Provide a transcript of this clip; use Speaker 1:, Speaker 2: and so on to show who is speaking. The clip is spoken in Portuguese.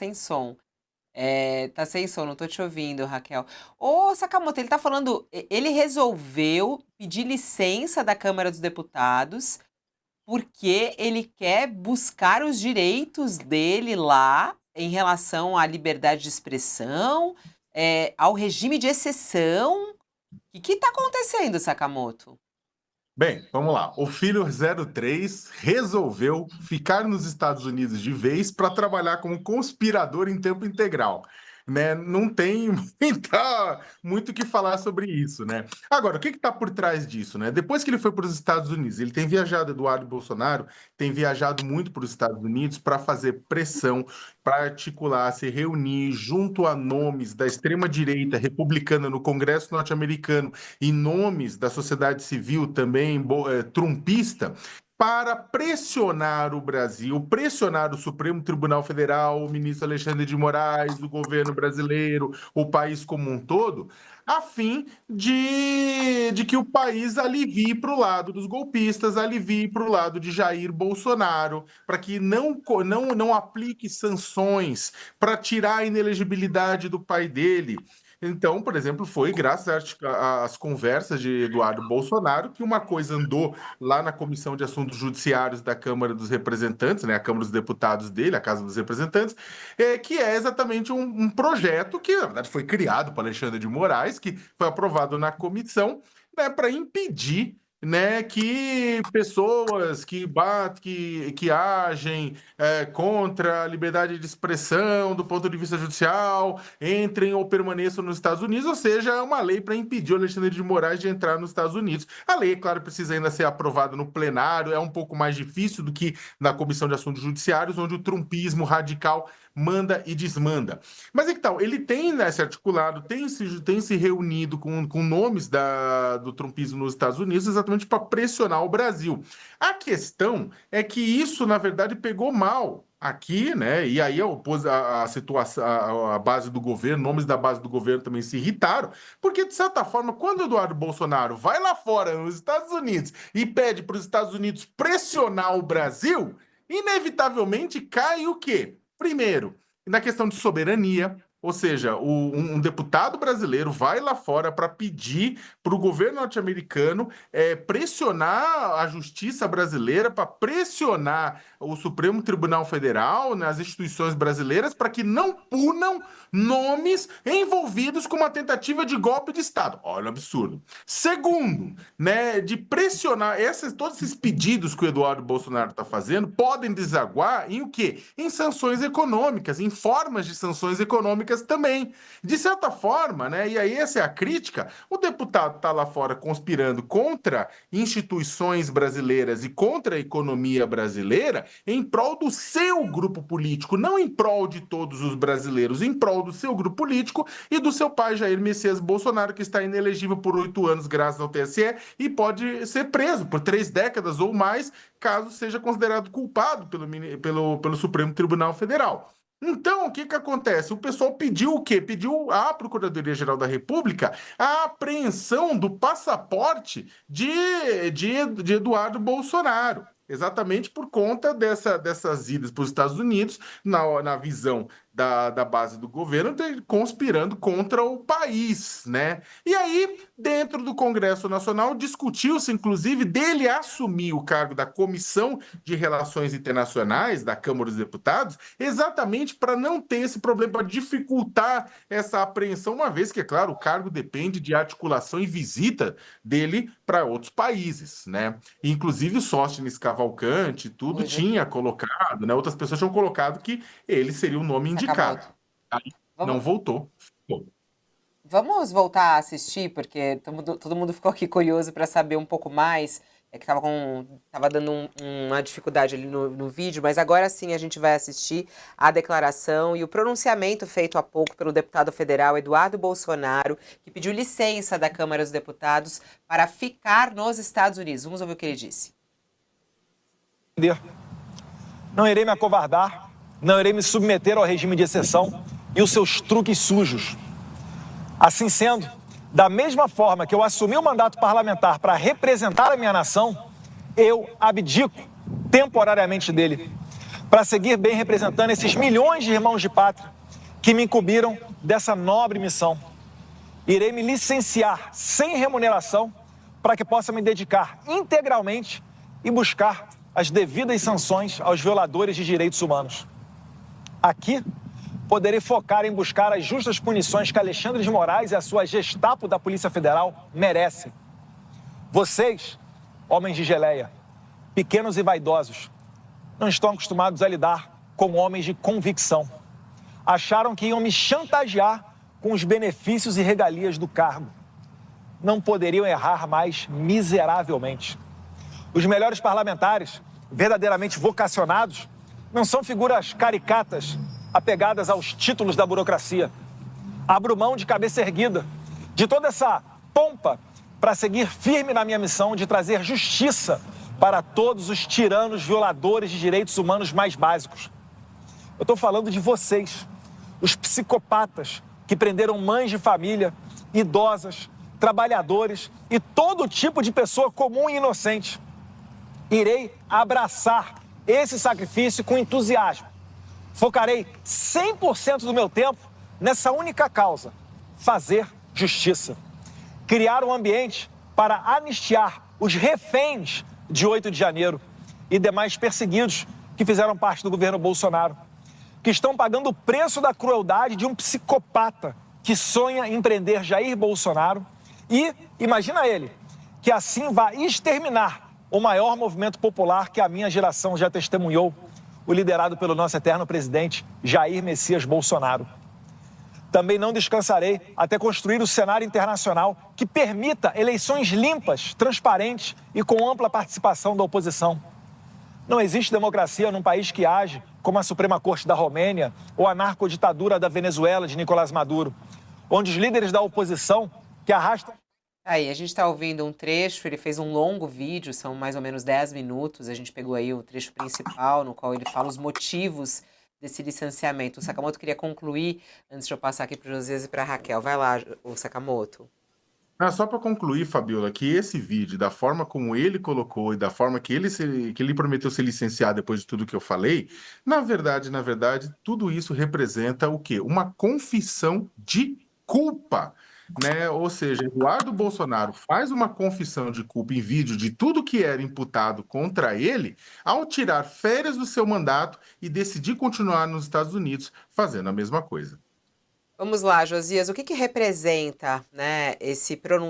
Speaker 1: sem som. Tá sem som, não tô te ouvindo, Raquel. Ô, Sakamoto, ele tá falando, ele resolveu pedir licença da Câmara dos Deputados porque ele quer buscar os direitos dele lá em relação à liberdade de expressão, ao regime de exceção. O que tá acontecendo, Sakamoto?
Speaker 2: Bem, vamos lá. O filho 03 resolveu ficar nos Estados Unidos de vez para trabalhar como conspirador em tempo integral. Né? Não tem muito o que falar sobre isso, né? Agora, o que está por trás disso, né? Depois que ele foi para os Estados Unidos, ele tem viajado, Eduardo Bolsonaro tem viajado muito para os Estados Unidos para fazer pressão, para articular, se reunir junto a nomes da extrema-direita republicana no Congresso norte-americano e nomes da sociedade civil também trumpista, para pressionar o Brasil, pressionar o Supremo Tribunal Federal, o ministro Alexandre de Moraes, o governo brasileiro, o país como um todo, a fim de que o país alivie para o lado dos golpistas, alivie para o lado de Jair Bolsonaro, para que não aplique sanções, para tirar a inelegibilidade do pai dele. Então, por exemplo, foi graças às conversas de Eduardo Bolsonaro que uma coisa andou lá na Comissão de Assuntos Judiciários da Câmara dos Representantes, né, a Câmara dos Deputados dele, a Casa dos Representantes, que é exatamente um projeto que, na verdade, foi criado por Alexandre de Moraes, que foi aprovado na comissão, né, para impedir, né, que pessoas que agem contra a liberdade de expressão do ponto de vista judicial entrem ou permaneçam nos Estados Unidos, ou seja, é uma lei para impedir o Alexandre de Moraes de entrar nos Estados Unidos. A lei, é claro, precisa ainda ser aprovada no plenário, é um pouco mais difícil do que na Comissão de Assuntos Judiciários, onde o trumpismo radical manda e desmanda. Mas é que tal? Ele tem, né, se articulado, tem se reunido com nomes do trumpismo nos Estados Unidos exatamente para pressionar o Brasil. A questão é que isso, na verdade, pegou mal aqui, né? E aí a situação, a base do governo, nomes da base do governo também se irritaram, porque, de certa forma, quando o Eduardo Bolsonaro vai lá fora, nos Estados Unidos, e pede para os Estados Unidos pressionar o Brasil, inevitavelmente cai o quê? Primeiro, na questão de soberania, ou seja, um deputado brasileiro vai lá fora para pedir para o governo norte-americano pressionar a justiça brasileira, para pressionar o Supremo Tribunal Federal, nas instituições brasileiras, para que não punam nomes envolvidos com uma tentativa de golpe de Estado. Olha o absurdo. Segundo, né, de pressionar todos esses pedidos que o Eduardo Bolsonaro está fazendo podem desaguar em o quê? Em sanções econômicas, em formas de sanções econômicas também. De certa forma, né, e aí essa é a crítica, o deputado está lá fora conspirando contra instituições brasileiras e contra a economia brasileira em prol do seu grupo político, não em prol de todos os brasileiros, em prol do seu grupo político e do seu pai Jair Messias Bolsonaro, que está inelegível por 8 anos graças ao TSE e pode ser preso por 3 décadas ou mais, caso seja considerado culpado pelo Supremo Tribunal Federal. Então, o que acontece? O pessoal pediu o quê? Pediu à Procuradoria-Geral da República a apreensão do passaporte de Eduardo Bolsonaro. Exatamente por conta dessas idas para os Estados Unidos, na visão da base do governo, conspirando contra o país, né? E aí, dentro do Congresso Nacional, discutiu-se, inclusive, dele assumir o cargo da Comissão de Relações Internacionais da Câmara dos Deputados, exatamente para não ter esse problema, para dificultar essa apreensão, uma vez que, é claro, o cargo depende de articulação e visita dele para outros países, né? Inclusive o Sóstenes Cavalcante, tudo tinha colocado, né? Outras pessoas tinham colocado que ele seria o nome indicado. Aí não voltou.
Speaker 1: Vamos voltar a assistir, porque todo mundo ficou aqui curioso para saber um pouco mais. É que tava dando uma dificuldade ali no vídeo, mas agora sim a gente vai assistir a declaração e o pronunciamento feito há pouco pelo deputado federal Eduardo Bolsonaro, que pediu licença da Câmara dos Deputados para ficar nos Estados Unidos. Vamos ouvir o que ele disse.
Speaker 3: Não irei me acovardar, não irei me submeter ao regime de exceção e os seus truques sujos. Assim sendo, da mesma forma que eu assumi o mandato parlamentar para representar a minha nação, eu abdico temporariamente dele. para seguir bem representando esses milhões de irmãos de pátria que me incumbiram dessa nobre missão. Irei me licenciar sem remuneração para que possa me dedicar integralmente e buscar as devidas sanções aos violadores de direitos humanos. Aqui, poderei focar em buscar as justas punições que Alexandre de Moraes e a sua Gestapo da Polícia Federal merecem. Vocês, homens de geleia, pequenos e vaidosos, não estão acostumados a lidar com homens de convicção. Acharam que iam me chantagear com os benefícios e regalias do cargo. Não poderiam errar mais miseravelmente. Os melhores parlamentares, verdadeiramente vocacionados, não são figuras caricatas apegadas aos títulos da burocracia. Abro mão de cabeça erguida, de toda essa pompa, para seguir firme na minha missão de trazer justiça para todos os tiranos violadores de direitos humanos mais básicos. Eu estou falando de vocês, os psicopatas que prenderam mães de família, idosas, trabalhadores e todo tipo de pessoa comum e inocente. Irei abraçar esse sacrifício com entusiasmo. Focarei 100% do meu tempo nessa única causa: fazer justiça. Criar um ambiente para anistiar os reféns de 8 de janeiro e demais perseguidos que fizeram parte do governo Bolsonaro, que estão pagando o preço da crueldade de um psicopata que sonha em prender Jair Bolsonaro e, imagina ele, que assim vai exterminar o maior movimento popular que a minha geração já testemunhou, o liderado pelo nosso eterno presidente Jair Messias Bolsonaro. Também não descansarei até construir o cenário internacional que permita eleições limpas, transparentes e com ampla participação da oposição. Não existe democracia num país que age como a Suprema Corte da Romênia ou a narcoditadura da Venezuela de Nicolás Maduro, onde os líderes da oposição que arrastam...
Speaker 1: Aí, a gente está ouvindo um trecho, ele fez um longo vídeo, são mais ou menos 10 minutos, a gente pegou aí o trecho principal, no qual ele fala os motivos desse licenciamento. O Sakamoto queria concluir, antes de eu passar aqui para o Josias e para a Raquel. Vai lá, o Sakamoto.
Speaker 2: Só para concluir, Fabiola, que esse vídeo, da forma como ele colocou e da forma que ele prometeu ser licenciado depois de tudo que eu falei, na verdade, tudo isso representa o quê? Uma confissão de culpa, né? Ou seja, Eduardo Bolsonaro faz uma confissão de culpa em vídeo de tudo que era imputado contra ele ao tirar férias do seu mandato e decidir continuar nos Estados Unidos fazendo a mesma coisa.
Speaker 1: Vamos lá, Josias, o que representa, né, esse pronunciamento